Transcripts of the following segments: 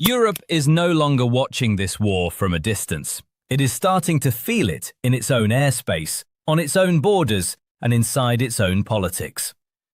Europe is no longer watching this war from a distance. It is starting to feel it in its own airspace, on its own borders, and inside its own politics.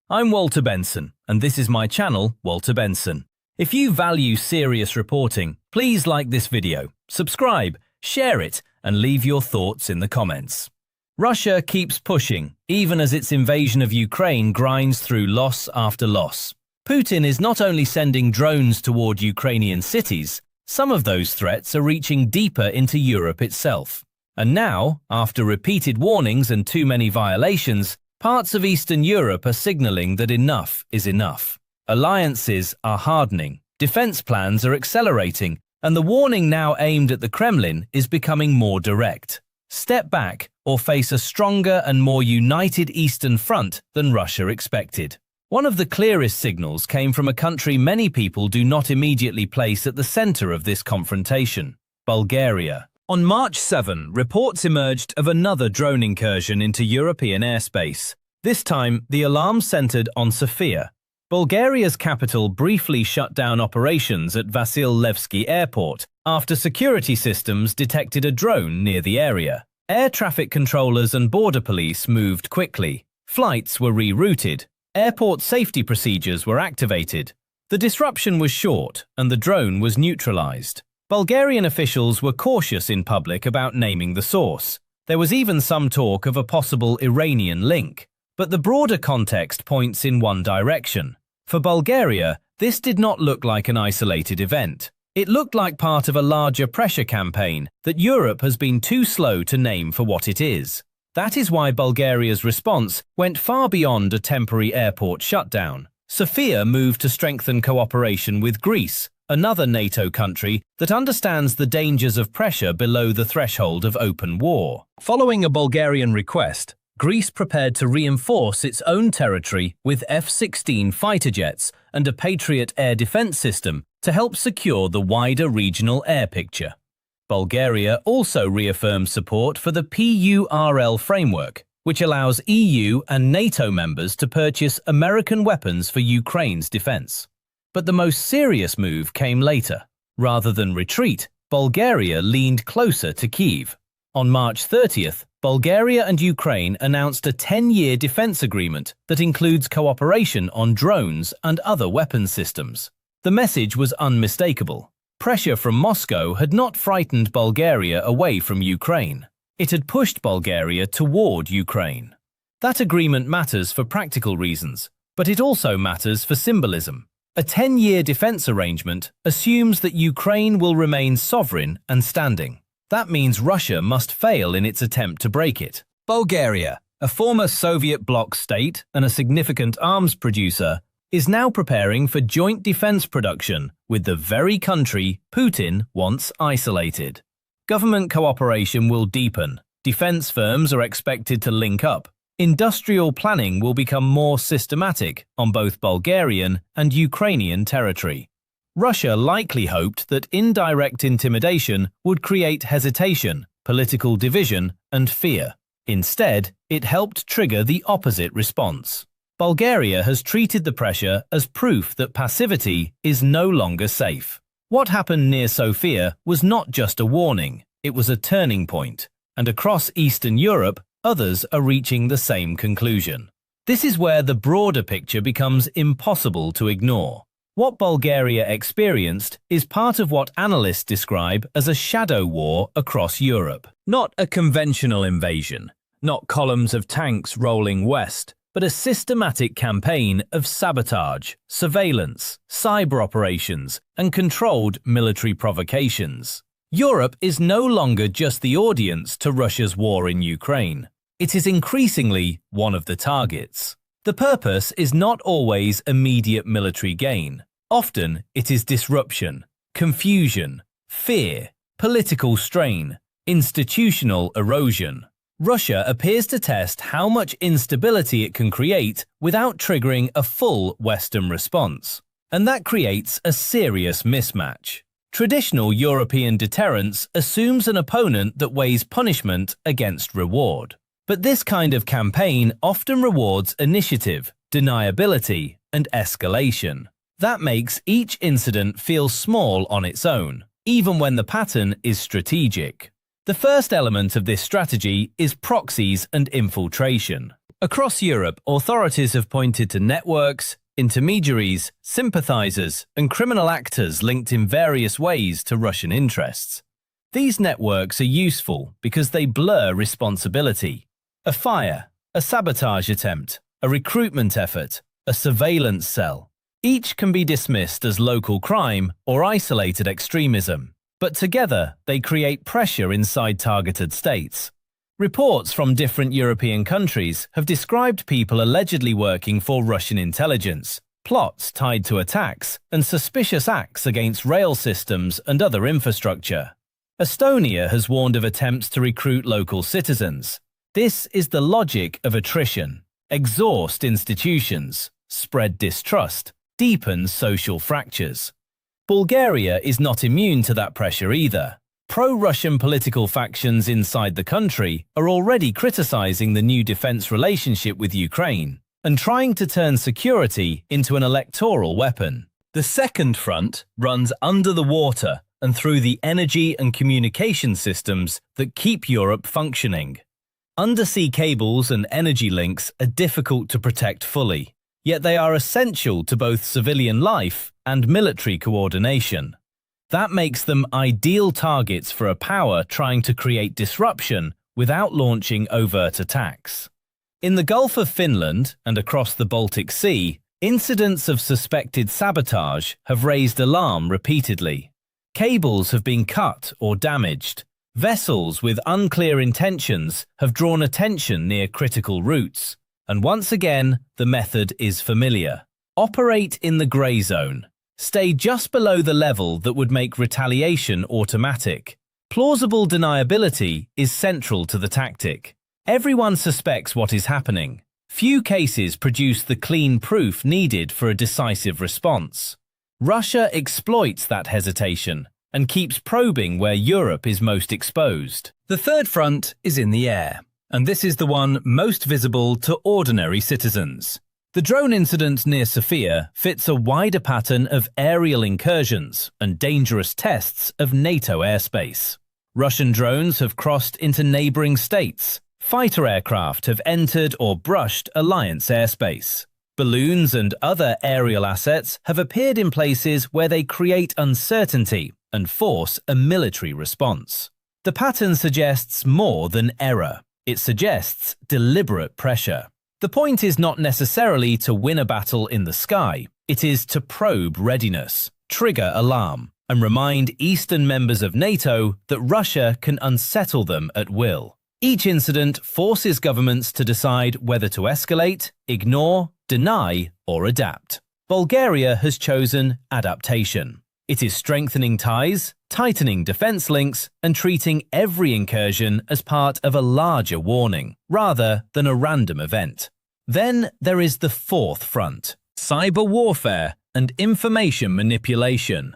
I'm Walter Benson, and this is my channel, Walter Benson. If you value serious reporting, please like this video, subscribe, share it, and leave your thoughts in the comments. Russia keeps pushing, even as its invasion of Ukraine grinds through loss after loss. Putin is not only sending drones toward Ukrainian cities, some of those threats are reaching deeper into Europe itself. And now, after repeated warnings and too many violations, parts of Eastern Europe are signaling that enough is enough. Alliances are hardening, defense plans are accelerating, and the warning now aimed at the Kremlin is becoming more direct. Step back or face a stronger and more united Eastern Front than Russia expected. One of the clearest signals came from a country many people do not immediately place at the center of this confrontation: Bulgaria. On March 7, reports emerged of another drone incursion into European airspace. This time, the alarm centered on Sofia. Bulgaria's capital briefly shut down operations at Vasil-Levski airport after security systems detected a drone near the area. Air traffic controllers and border police moved quickly. Flights were rerouted. Airport safety procedures were activated. The disruption was short, and the drone was neutralized. Bulgarian officials were cautious in public about naming the source. There was even some talk of a possible Iranian link. But the broader context points in one direction. For Bulgaria, this did not look like an isolated event. It looked like part of a larger pressure campaign that Europe has been too slow to name for what it is. That is why Bulgaria's response went far beyond a temporary airport shutdown. Sofia moved to strengthen cooperation with Greece, another NATO country that understands the dangers of pressure below the threshold of open war. Following a Bulgarian request, Greece prepared to reinforce its own territory with F-16 fighter jets and a Patriot air defense system to help secure the wider regional air picture. Bulgaria also reaffirmed support for the PURL framework, which allows EU and NATO members to purchase American weapons for Ukraine's defense. But the most serious move came later. Rather than retreat, Bulgaria leaned closer to Kyiv. On March 30th, Bulgaria and Ukraine announced a 10-year defense agreement that includes cooperation on drones and other weapons systems. The message was unmistakable. Pressure from Moscow had not frightened Bulgaria away from Ukraine. It had pushed Bulgaria toward Ukraine. That agreement matters for practical reasons, but it also matters for symbolism. A 10-year defense arrangement assumes that Ukraine will remain sovereign and standing. That means Russia must fail in its attempt to break it. Bulgaria, a former Soviet bloc state and a significant arms producer, is now preparing for joint defense production with the very country Putin wants isolated. Government cooperation will deepen. Defense firms are expected to link up. Industrial planning will become more systematic on both Bulgarian and Ukrainian territory. Russia likely hoped that indirect intimidation would create hesitation, political division, and fear. Instead, it helped trigger the opposite response. Bulgaria has treated the pressure as proof that passivity is no longer safe. What happened near Sofia was not just a warning, it was a turning point, and across Eastern Europe, others are reaching the same conclusion. This is where the broader picture becomes impossible to ignore. What Bulgaria experienced is part of what analysts describe as a shadow war across Europe. Not a conventional invasion, not columns of tanks rolling west, but a systematic campaign of sabotage, surveillance, cyber operations, and controlled military provocations. Europe is no longer just the audience to Russia's war in Ukraine. It is increasingly one of the targets. The purpose is not always immediate military gain. Often, it is disruption, confusion, fear, political strain, institutional erosion. Russia appears to test how much instability it can create without triggering a full Western response. And that creates a serious mismatch. Traditional European deterrence assumes an opponent that weighs punishment against reward. But this kind of campaign often rewards initiative, deniability, and escalation. That makes each incident feel small on its own, even when the pattern is strategic. The first element of this strategy is proxies and infiltration. Across Europe, authorities have pointed to networks, intermediaries, sympathizers, and criminal actors linked in various ways to Russian interests. These networks are useful because they blur responsibility. A fire, a sabotage attempt, a recruitment effort, a surveillance cell. Each can be dismissed as local crime or isolated extremism, but together they create pressure inside targeted states. Reports from different European countries have described people allegedly working for Russian intelligence, plots tied to attacks, and suspicious acts against rail systems and other infrastructure. Estonia has warned of attempts to recruit local citizens. This is the logic of attrition: exhaust institutions, spread distrust, deepen social fractures. Bulgaria is not immune to that pressure either. Pro-Russian political factions inside the country are already criticizing the new defense relationship with Ukraine and trying to turn security into an electoral weapon. The second front runs under the water and through the energy and communication systems that keep Europe functioning. Undersea cables and energy links are difficult to protect fully, yet they are essential to both civilian life and military coordination. That makes them ideal targets for a power trying to create disruption without launching overt attacks. In the Gulf of Finland and across the Baltic Sea, incidents of suspected sabotage have raised alarm repeatedly. Cables have been cut or damaged. Vessels with unclear intentions have drawn attention near critical routes. And once again, the method is familiar. Operate in the grey zone. Stay just below the level that would make retaliation automatic. Plausible deniability is central to the tactic. Everyone suspects what is happening. Few cases produce the clean proof needed for a decisive response. Russia exploits that hesitation and keeps probing where Europe is most exposed. The third front is in the air, and this is the one most visible to ordinary citizens. The drone incident near Sofia fits a wider pattern of aerial incursions and dangerous tests of NATO airspace. Russian drones have crossed into neighboring states. Fighter aircraft have entered or brushed alliance airspace. Balloons and other aerial assets have appeared in places where they create uncertainty and force a military response. The pattern suggests more than error. It suggests deliberate pressure. The point is not necessarily to win a battle in the sky. It is to probe readiness, trigger alarm, and remind Eastern members of NATO that Russia can unsettle them at will. Each incident forces governments to decide whether to escalate, ignore, deny, or adapt. Bulgaria has chosen adaptation. It is strengthening ties, tightening defense links, and treating every incursion as part of a larger warning, rather than a random event. Then there is the fourth front: cyber warfare and information manipulation.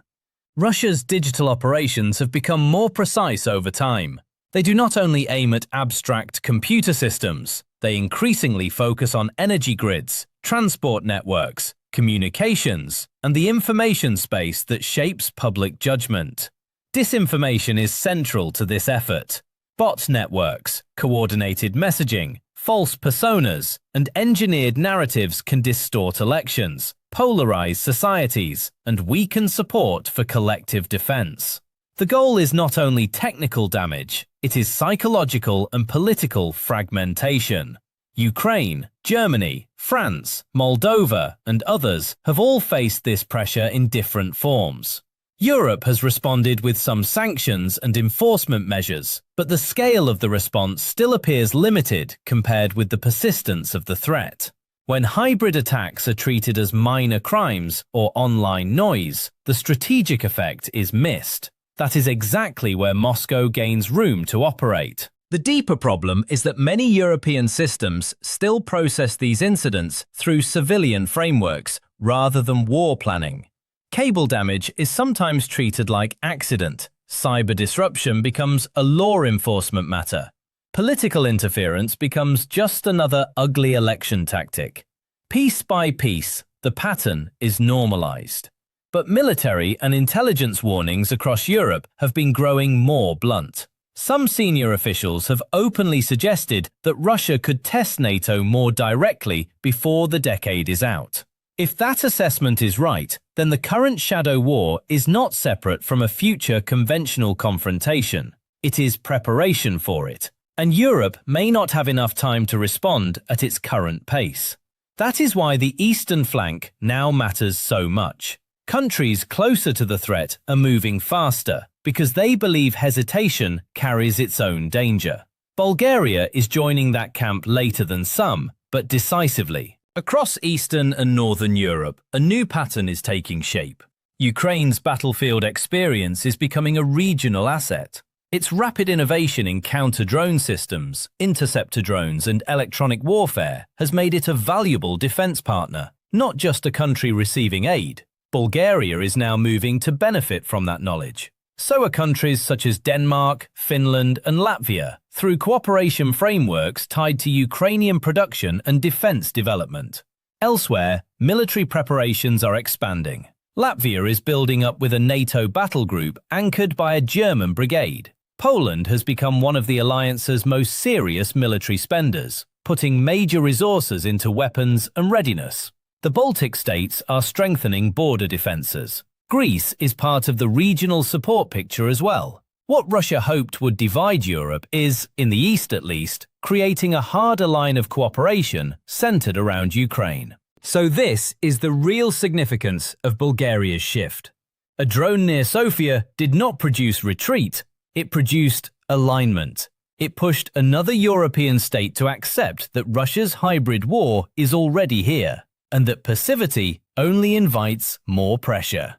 Russia's digital operations have become more precise over time. They do not only aim at abstract computer systems, they increasingly focus on energy grids, transport networks, communications, and the information space that shapes public judgment. Disinformation is central to this effort. Bot networks, coordinated messaging, false personas, and engineered narratives can distort elections, polarize societies, and weaken support for collective defense. The goal is not only technical damage, it is psychological and political fragmentation. Ukraine, Germany, France, Moldova, and others have all faced this pressure in different forms. Europe has responded with some sanctions and enforcement measures, but the scale of the response still appears limited compared with the persistence of the threat. When hybrid attacks are treated as minor crimes or online noise, the strategic effect is missed. That is exactly where Moscow gains room to operate. The deeper problem is that many European systems still process these incidents through civilian frameworks rather than war planning. Cable damage is sometimes treated like accident. Cyber disruption becomes a law enforcement matter. Political interference becomes just another ugly election tactic. Piece by piece, The pattern is normalized. But military and intelligence warnings across Europe have been growing more blunt. Some senior officials have openly suggested that Russia could test NATO more directly before the decade is out. If that assessment is right, then the current shadow war is not separate from a future conventional confrontation. It is preparation for it, and Europe may not have enough time to respond at its current pace. That is why the eastern flank now matters so much. Countries closer to the threat are moving faster because they believe hesitation carries its own danger. Bulgaria is joining that camp later than some, but decisively. Across Eastern and Northern Europe, a new pattern is taking shape. Ukraine's battlefield experience is becoming a regional asset. Its rapid innovation in counter-drone systems, interceptor drones and electronic warfare has made it a valuable defense partner, not just a country receiving aid. Bulgaria is now moving to benefit from that knowledge. So are countries such as Denmark, Finland and Latvia, through cooperation frameworks tied to Ukrainian production and defense development. Elsewhere, military preparations are expanding. Latvia is building up with a NATO battle group anchored by a German brigade. Poland has become one of the alliance's most serious military spenders, putting major resources into weapons and readiness. The Baltic states are strengthening border defenses. Greece is part of the regional support picture as well. What Russia hoped would divide Europe is, in the east at least, creating a harder line of cooperation centered around Ukraine. So this is the real significance of Bulgaria's shift. A drone near Sofia did not produce retreat, it produced alignment. It pushed another European state to accept that Russia's hybrid war is already here, and that passivity only invites more pressure.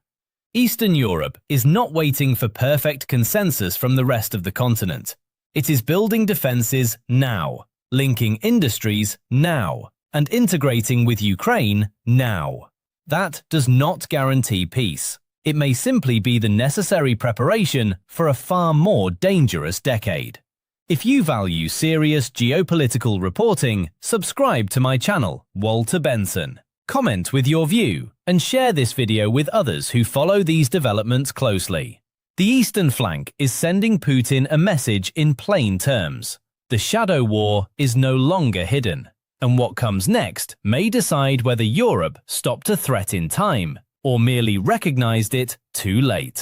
Eastern Europe is not waiting for perfect consensus from the rest of the continent. It is building defenses now, linking industries now, and integrating with Ukraine now. That does not guarantee peace. It may simply be the necessary preparation for a far more dangerous decade. If you value serious geopolitical reporting, subscribe to my channel, Walter Benson. Comment with your view and share this video with others who follow these developments closely. The eastern flank is sending Putin a message in plain terms. The shadow war is no longer hidden, and what comes next may decide whether Europe stopped a threat in time or merely recognized it too late.